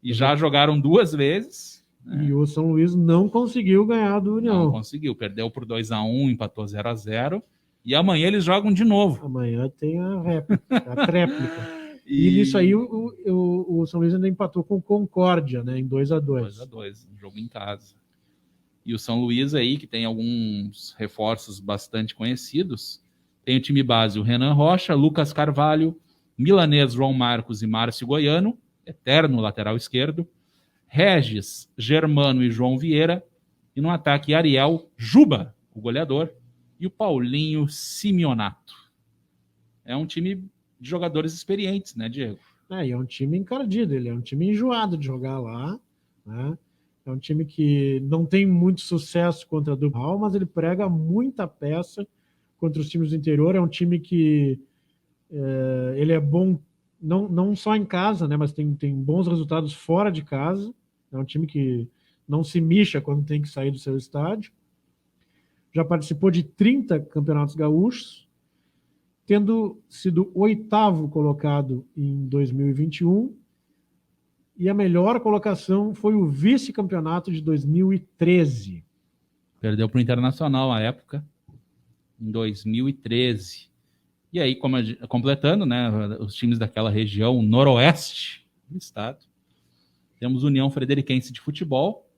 E já jogaram 2 vezes. E o São Luís não conseguiu ganhar do União. Não conseguiu, perdeu por 2-1, empatou 0-0. E amanhã eles jogam de novo. Amanhã tem a tréplica. E nisso aí o São Luís ainda empatou com o Concórdia, né, em 2-2. 2-2, um jogo em casa. E o São Luís aí, que tem alguns reforços bastante conhecidos, tem o time base, o Renan Rocha, Lucas Carvalho, Milanês, João Marcos e Márcio Goiano, eterno lateral esquerdo, Regis, Germano e João Vieira, e no ataque Ariel, Juba, o goleador, e o Paulinho Simeonato. É um time de jogadores experientes, né, Diego? E é um time encardido, ele é um time enjoado de jogar lá, né? É um time que não tem muito sucesso contra a dupla, mas ele prega muita peça contra os times do interior. É um time que ele é bom não só em casa, né, mas tem bons resultados fora de casa. É um time que não se mixa quando tem que sair do seu estádio. Já participou de 30 campeonatos gaúchos, tendo sido 8º colocado em 2021, e a melhor colocação foi o vice-campeonato de 2013. Perdeu para o Internacional à época, em 2013. E aí, completando, né, os times daquela região noroeste do estado, temos União Frederiquense de Futebol,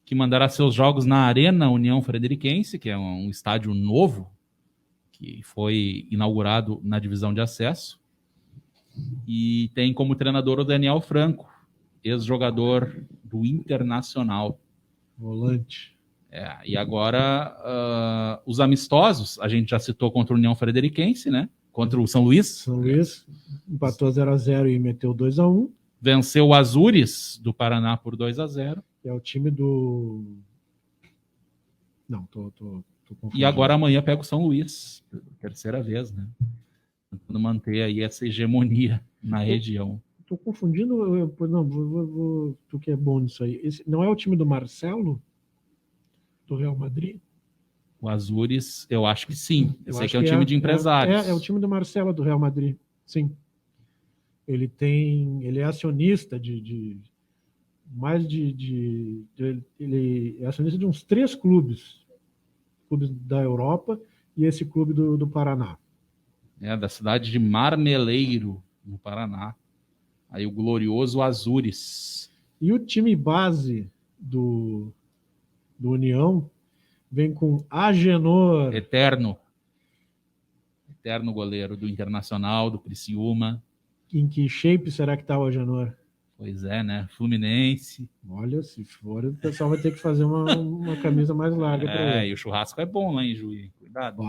que mandará seus jogos na Arena União Frederiquense, que é um estádio novo, que foi inaugurado na divisão de acesso. E tem como treinador o Daniel Franco, ex-jogador do Internacional. Volante. E agora, os amistosos, a gente já citou contra a União Frederiquense, né? Contra o São Luís. São Luís empatou 0-0 e meteu 2-1. Venceu o Azures do Paraná por 2-0. É o time do... Não, tô confundindo. E agora amanhã pega o São Luís, terceira vez, né? Tentando manter aí essa hegemonia na região. Tô confundindo, tu que é bom nisso aí. Esse não é o time do Marcelo? Do Real Madrid? O Azures, eu acho que sim. Eu sei que é um que time de empresários. É o time do Marcelo, do Real Madrid, sim. Ele é acionista ele é acionista de uns 3 clubes da Europa e esse clube do Paraná. Da cidade de Marmeleiro, no Paraná. Aí o glorioso Azures. E o time base do União vem com Agenor. Eterno goleiro do Internacional, do Criciúma. Em que shape será que está o Agenor? Pois é, né? Fluminense. Olha, se for, o pessoal vai ter que fazer uma camisa mais larga para ele. E o churrasco é bom lá em Juí. Cuidado.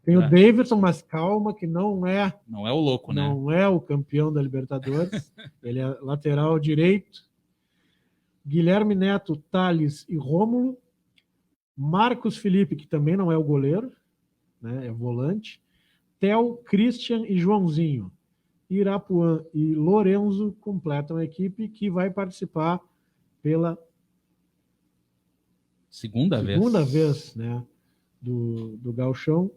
Tem o Davidson, mas calma, que não é o louco, né? Não é o campeão da Libertadores. Ele é lateral direito. Guilherme Neto, Thales e Rômulo. Marcos Felipe, que também não é o goleiro, né? É volante. Theo, Christian e Joãozinho. Irapuã e Lorenzo completam a equipe que vai participar pela segunda vez, né, do Gauchão.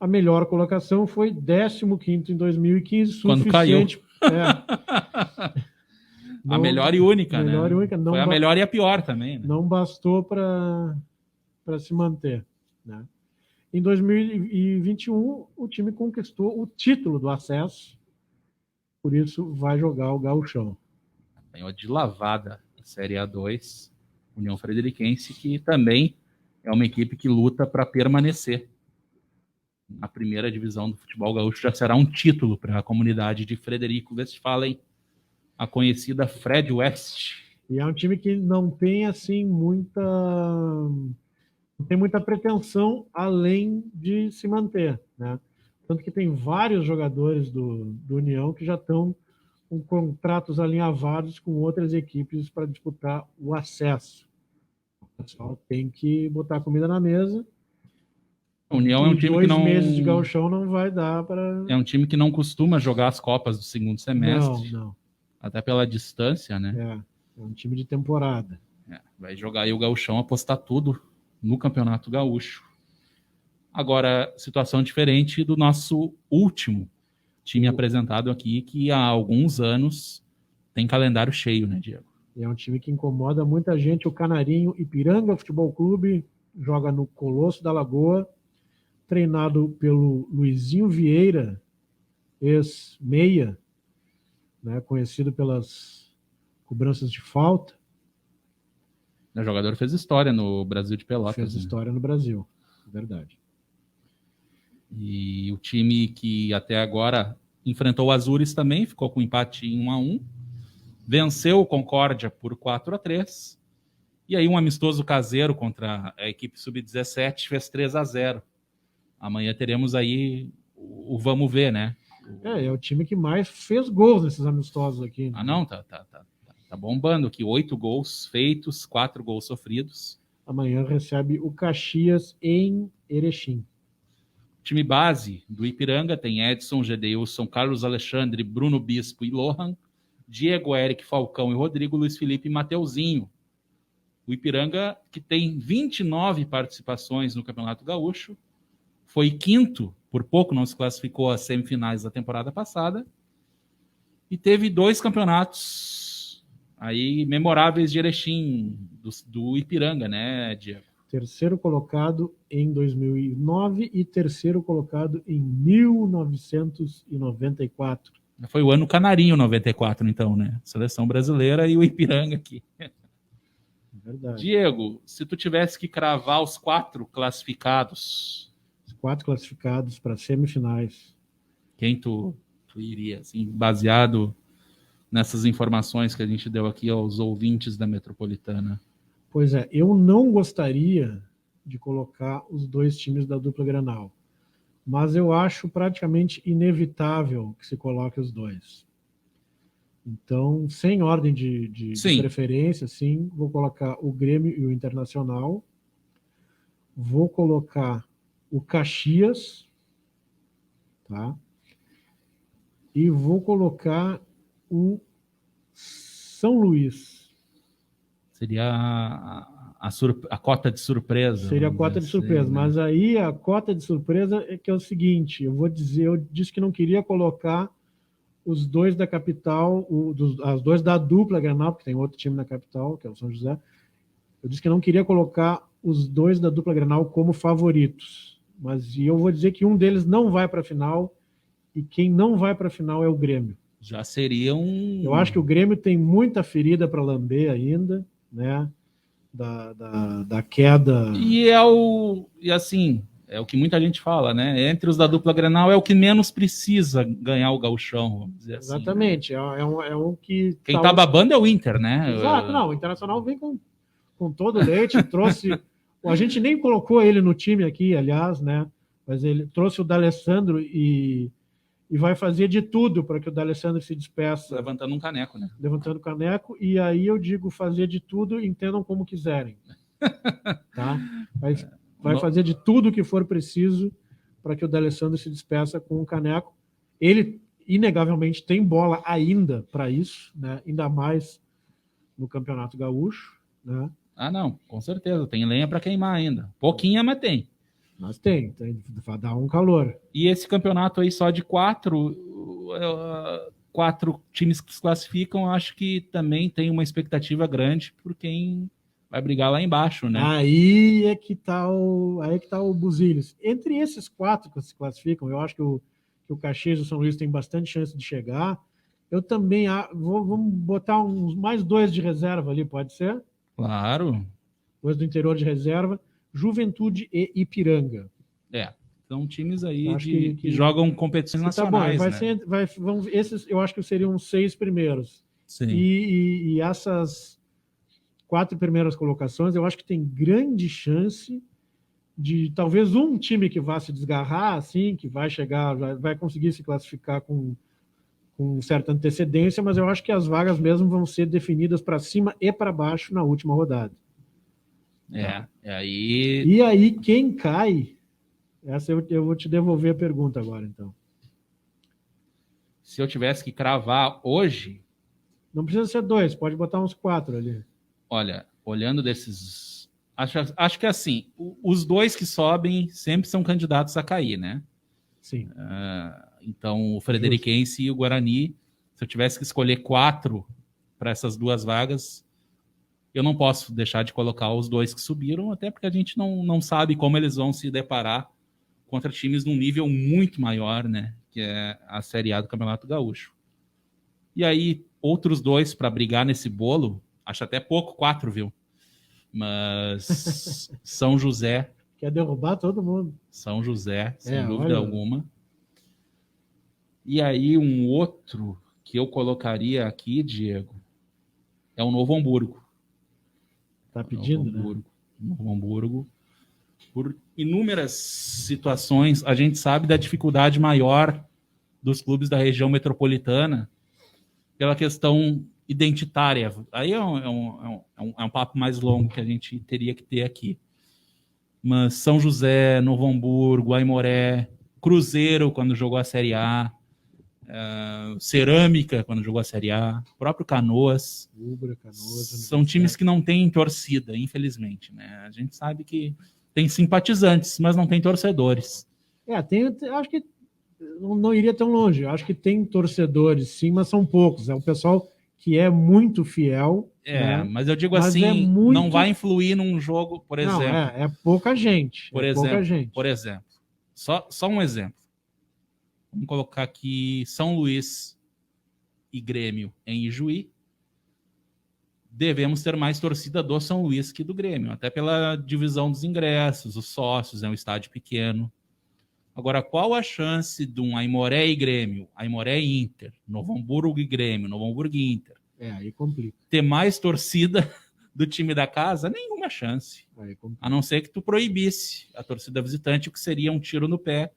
A melhor colocação foi 15º em 2015, quando suficiente. A melhor e única, né? Não foi a melhor e a pior também, né? Não bastou para se manter, né? Em 2021, o time conquistou o título do acesso, por isso vai jogar o Gauchão. Ganhou de lavada a Série A2, União Frederiquense, que também é uma equipe que luta para permanecer na primeira divisão do futebol gaúcho. Já será um título para a comunidade de Frederico Westphalen, a conhecida Fred West. E é um time que não tem assim muita pretensão além de se manter, né? Tanto que tem vários jogadores do União que já estão com contratos alinhavados com outras equipes para disputar o acesso. O pessoal tem que botar comida na mesa. A União é um time que 2 meses de gauchão não vai dar para... É um time que não costuma jogar as Copas do segundo semestre. Não. Até pela distância, né? É um time de temporada. Vai jogar aí o gauchão, apostar tudo no Campeonato Gaúcho. Agora, situação diferente do nosso último time apresentado aqui, que há alguns anos tem calendário cheio, né, Diego? É um time que incomoda muita gente. O Canarinho Ipiranga Futebol Clube joga no Colosso da Lagoa, treinado pelo Luizinho Vieira, ex-meia, né, conhecido pelas cobranças de falta. O jogador fez história no Brasil de Pelotas. Fez história no Brasil, verdade. E o time que até agora enfrentou o Azures também, ficou com empate em 1-1. Venceu o Concórdia por 4-3. E aí um amistoso caseiro contra a equipe sub-17 fez 3-0. Amanhã teremos aí o vamos ver, né? É o time que mais fez gols nesses amistosos aqui. Né? Ah, não, tá bombando aqui. 8 gols feitos, 4 gols sofridos. Amanhã recebe o Caxias em Erechim. Time base do Ipiranga tem Edson, Gedeilson, Carlos Alexandre, Bruno Bispo e Lohan, Diego, Eric, Falcão e Rodrigo, Luiz Felipe e Mateuzinho. O Ipiranga, que tem 29 participações no Campeonato Gaúcho, foi quinto, por pouco não se classificou às semifinais da temporada passada, e teve 2 campeonatos aí memoráveis de Erechim, do Ipiranga, né, Diego? Terceiro colocado em 2009 e terceiro colocado em 1994. Foi o ano canarinho 94, então, né? Seleção brasileira e o Ipiranga aqui. Verdade. Diego, se tu tivesse que cravar os 4 classificados... Os 4 classificados para semifinais. Quem tu iria, assim, baseado nessas informações que a gente deu aqui aos ouvintes da Metropolitana? Pois é, eu não gostaria de colocar os 2 times da dupla Grenal, mas eu acho praticamente inevitável que se coloque os 2. Então, sem ordem de preferência, sim, vou colocar o Grêmio e o Internacional, vou colocar o Caxias, tá? E vou colocar o São Luís. Seria a cota de surpresa. Seria a cota de surpresa, assim, né? mas aí a cota de surpresa é que é o seguinte, eu disse que não queria colocar os 2 da capital, as 2 da dupla Grenal, porque tem outro time na capital, que é o São José. Eu disse que não queria colocar os 2 da dupla Grenal como favoritos, mas eu vou dizer que um deles não vai para a final, e quem não vai para a final é o Grêmio. Já seria um... Eu acho que o Grêmio tem muita ferida para lamber ainda, né? Da queda. E assim, é o que muita gente fala, né? Entre os da dupla Grenal é o que menos precisa ganhar o gauchão, vamos dizer assim. Exatamente, né? é um que... Quem tá babando é o Inter, né? Exato, não, o Internacional vem com todo o leite, trouxe... A gente nem colocou ele no time aqui, aliás, né? Mas ele trouxe o D'Alessandro e vai fazer de tudo para que o D'Alessandro se despeça. Levantando um caneco, né? Levantando o caneco, e aí eu digo fazer de tudo, entendam como quiserem. Tá? Vai fazer de tudo que for preciso para que o D'Alessandro se despeça com o caneco. Ele, inegavelmente, tem bola ainda para isso, né? Ainda mais no Campeonato Gaúcho. Né? Ah, não, com certeza. Tem lenha para queimar ainda. Pouquinha, mas tem. Mas tem, vai dar um calor. E esse campeonato aí só de 4 times que se classificam, eu acho que também tem uma expectativa grande por quem vai brigar lá embaixo, né? Aí é que tá o Buziles. Entre esses 4 que se classificam, eu acho que o Caxias e o São Luís têm bastante chance de chegar. Eu também vamos botar mais 2 de reserva ali, pode ser? Claro. 2 do interior de reserva, Juventude e Ipiranga. São times aí que jogam competições nacionais. Tá bom, esses eu acho que seriam os 6 primeiros. Sim. E essas 4 primeiras colocações, eu acho que tem grande chance de talvez um time que vá se desgarrar, assim, que vai chegar, vai conseguir se classificar com certa antecedência, mas eu acho que as vagas mesmo vão ser definidas para cima e para baixo na última rodada. E aí quem cai, essa eu vou te devolver a pergunta agora, então. Se eu tivesse que cravar hoje... Não precisa ser 2, pode botar uns 4 ali. Olha, olhando desses... Acho que assim, os 2 que sobem sempre são candidatos a cair, né? Sim. Então, o Frederiquense e o Guarani, se eu tivesse que escolher 4 para essas 2 vagas, eu não posso deixar de colocar os 2 que subiram, até porque a gente não sabe como eles vão se deparar contra times num nível muito maior, né? Que é a Série A do Campeonato Gaúcho. E aí, outros 2 para brigar nesse bolo, acho até pouco, 4, viu? Mas São José... Quer derrubar todo mundo. São José, sem dúvida alguma. E aí, um outro que eu colocaria aqui, Diego, é o Novo Hamburgo. Tá pedindo, Novo Hamburgo. Por inúmeras situações, a gente sabe da dificuldade maior dos clubes da região metropolitana pela questão identitária. Aí é um papo mais longo que a gente teria que ter aqui. Mas São José, Novo Hamburgo, Aimoré, Cruzeiro, quando jogou a Série A, Cerâmica, quando jogou a Série A, próprio Canoas. Ubra, Canoas, são times que não têm torcida, infelizmente, né? A gente sabe que tem simpatizantes, mas não tem torcedores. Acho que não iria tão longe. Acho que tem torcedores, sim, mas são poucos. É o pessoal que é muito fiel. Né? Mas eu digo assim, não vai influir num jogo, por exemplo. Não, é pouca gente. Por exemplo, só um exemplo. Vamos colocar aqui São Luís e Grêmio em Ijuí. Devemos ter mais torcida do São Luís que do Grêmio, até pela divisão dos ingressos, os sócios, é um estádio pequeno. Agora, qual a chance de um Aimoré e Grêmio, Aimoré e Inter, Novo Hamburgo e Grêmio, Novo Hamburgo e Inter, aí complica. Ter mais torcida do time da casa? Nenhuma chance. A não ser que tu proibisse a torcida visitante, o que seria um tiro no pé,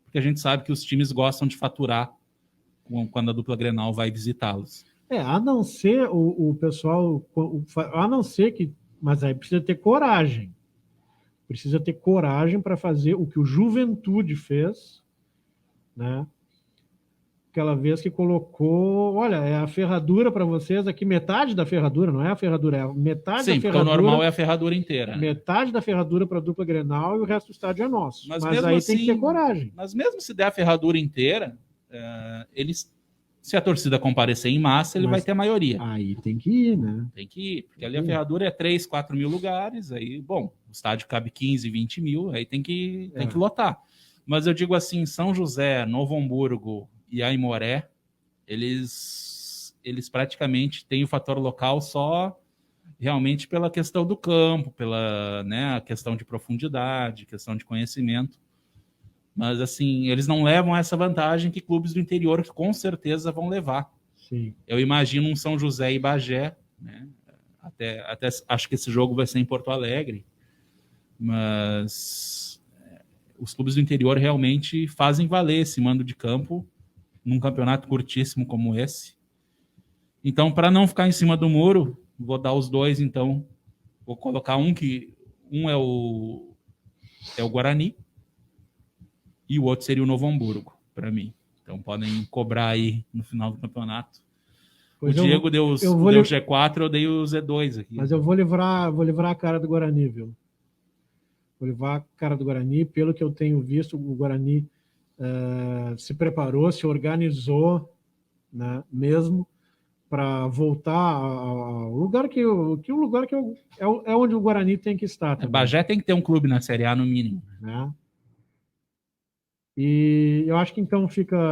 porque a gente sabe que os times gostam de faturar quando a dupla Grenal vai visitá-los. A não ser o pessoal, a não ser que, mas aí precisa ter coragem. Precisa ter coragem para fazer o que o Juventude fez, né? Aquela vez que colocou, olha, é a ferradura para vocês aqui, metade da ferradura, não é a ferradura, é a metade da ferradura. Sim, porque o normal é a ferradura inteira. Metade da ferradura para a dupla Grenal e o resto do estádio é nosso. Mas aí assim, tem que ter coragem. Mas mesmo se der a ferradura inteira, se a torcida comparecer em massa, ele vai ter a maioria. Aí tem que ir, né? Tem que ir, porque ali a ferradura é 3, 4 mil lugares, aí, bom, o estádio cabe 15, 20 mil, aí tem que lotar. Mas eu digo assim, São José, Novo Hamburgo e Aimoré, eles praticamente têm o fator local só realmente pela questão do campo, pela a questão de profundidade, questão de conhecimento. Mas, assim, eles não levam essa vantagem que clubes do interior com certeza vão levar. Sim. Eu imagino um São José e Bagé, né? Até acho que esse jogo vai ser em Porto Alegre, mas os clubes do interior realmente fazem valer esse mando de campo num campeonato curtíssimo como esse. Então, para não ficar em cima do muro, vou dar os dois, então. Vou colocar um é o Guarani, e o outro seria o Novo Hamburgo, para mim. Então podem cobrar aí no final do campeonato. Pois o Diego deu o G4, eu dei o Z2 aqui. Mas eu vou livrar a cara do Guarani, viu? Vou livrar a cara do Guarani. Pelo que eu tenho visto, o Guarani se preparou, se organizou, né, mesmo para voltar ao lugar que é onde o Guarani tem que estar. Bagé tem que ter um clube na Série A no mínimo. Né? E eu acho que então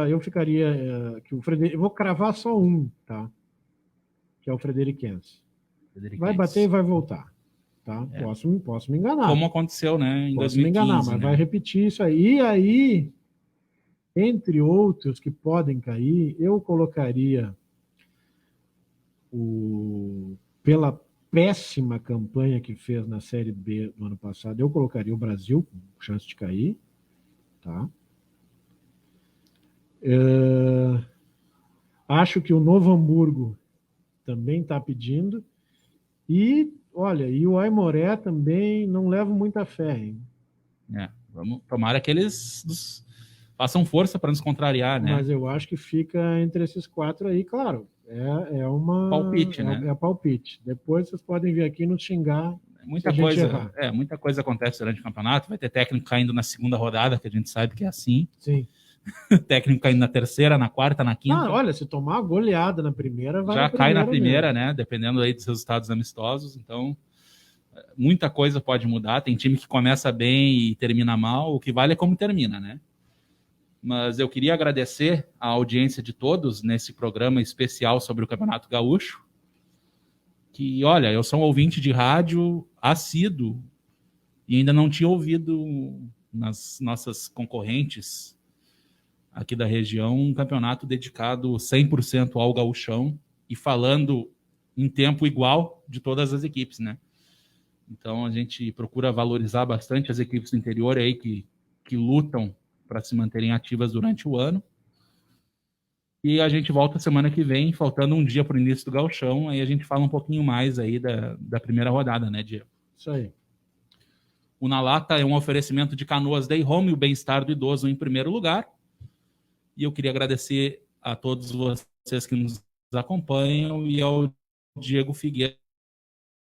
eu ficaria que o Frederico, eu vou cravar só um, tá? Que é o Frederiquense. Vai bater e vai voltar, tá? Posso me enganar. Como aconteceu, né, em 2015. Posso me enganar, mas vai repetir isso aí. E aí, entre outros que podem cair, eu colocaria pela péssima campanha que fez na Série B no ano passado, eu colocaria o Brasil com chance de cair, tá? Acho que o Novo Hamburgo também está pedindo. E, olha, o Aimoré também não levo muita fé, hein? Tomara que eles façam força para nos contrariar, né? Mas eu acho que fica entre esses quatro aí, claro. É uma palpite, né? É palpite. Depois vocês podem vir aqui nos xingar. Muita coisa acontece durante o campeonato. Vai ter técnico caindo na segunda rodada, que a gente sabe que é assim. Sim. Técnico caindo na terceira, na quarta, na quinta. Olha, se tomar uma goleada na primeira, vai já cai na primeira, né? Dependendo aí dos resultados amistosos. Então, muita coisa pode mudar. Tem time que começa bem e termina mal. O que vale é como termina, né? Mas eu queria agradecer a audiência de todos nesse programa especial sobre o Campeonato Gaúcho. Que, olha, eu sou um ouvinte de rádio assíduo e ainda não tinha ouvido nas nossas concorrentes aqui da região um campeonato dedicado 100% ao gauchão e falando em tempo igual de todas as equipes, né? Então a gente procura valorizar bastante as equipes do interior aí que lutam para se manterem ativas durante o ano. E a gente volta semana que vem, faltando um dia para o início do Gauchão, aí a gente fala um pouquinho mais aí da primeira rodada, né, Diego? Isso aí. O Na Lata é um oferecimento de Canoas Day Home, o bem-estar do idoso em primeiro lugar. E eu queria agradecer a todos vocês que nos acompanham e ao Diego Figueira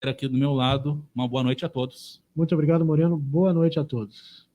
aqui do meu lado. Uma boa noite a todos. Muito obrigado, Moreno. Boa noite a todos.